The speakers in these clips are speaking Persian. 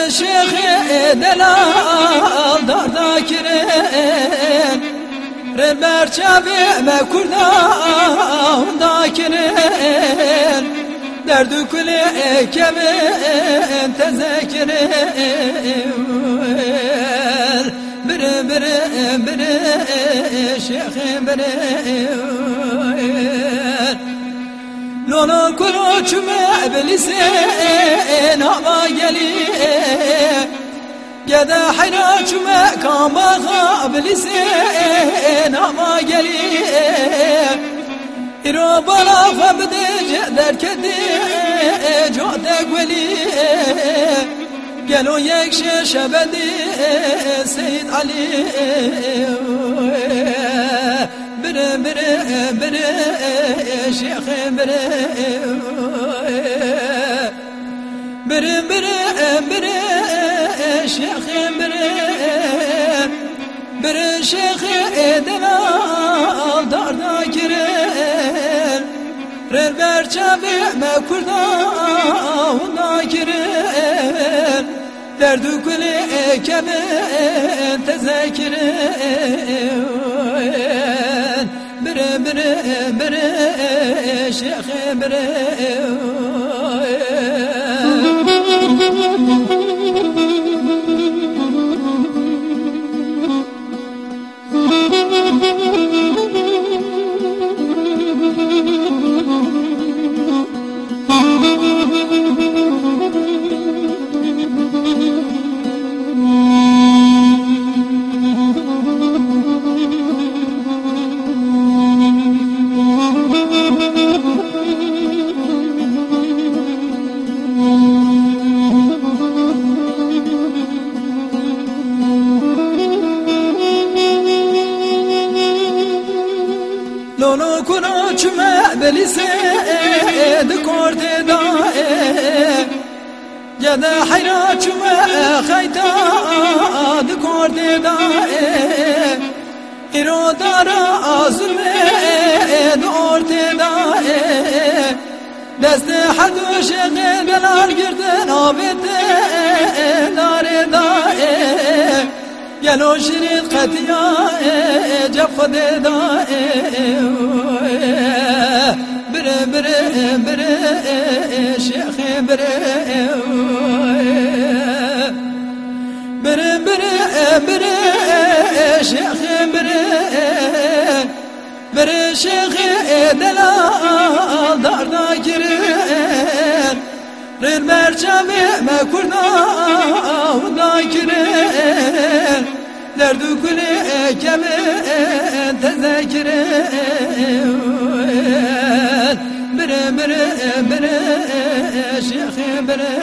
شيخ دلال دار داكرين ربر شابي ما كردا داكرين درد كل كمن تذكرين بر بر بر شيخ بر لونو كلو چمه ابلیسین هوا گلی گده حینا چمه کامباغا ابلیسین هوا گلی ایرو بالا فبده جدر کدی جوده گولی گلو یک شبدی سید علی بره بره بره شيخ بره بره بره بره شيخ بره بره شيخ دلال دار داكرين رل برچابي ما كردا داكرين دردو كل كمن تذكرين بره بره بره شيخ بره لونو كنو چمه بلسه دكورت دائه جدا حيرا چمه خيتا دكورت دائه ایرو دارا ظلمه دورت دائه دست حدو شغل بلال گردن آبت دار دائه گلو شرید قطیا جب خود دائه بره بره بره شیخ بره بره بره بره شیخ بره بره شیخ دلال دار داكرين رل برچابي ما كردا داكرين دردو كل كمن تذكرين بره بره بره شيخ بره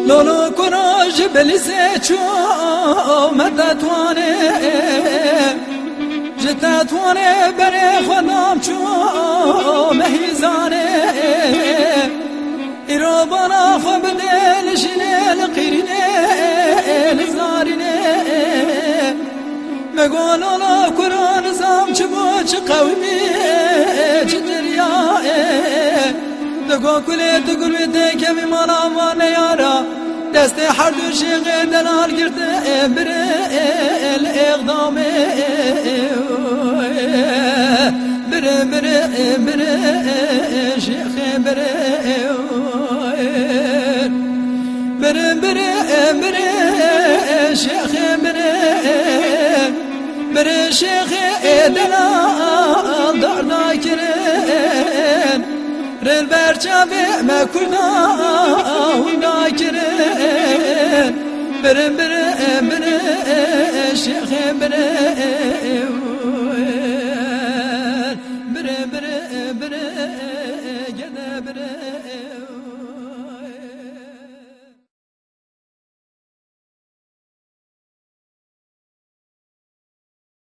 لولو كنوج بلسيچو مدتوانه جتتوانه بري خدام چو مهيزانه ایرو بنا خب دلشنه لقيرنه لزارنه مقولو لا قرآن زام چبو چ قومي چ درياه دقو كله تقول بدك بمانا وانا يارا دست حرد شيخ دلال قرت بره الاقدام بره بره بره شيخ بره بره بره بره شيخ بره بره شيخ دلال دار داكرين رل برچابي ما كردا داكرين بره بره بره شيخ بره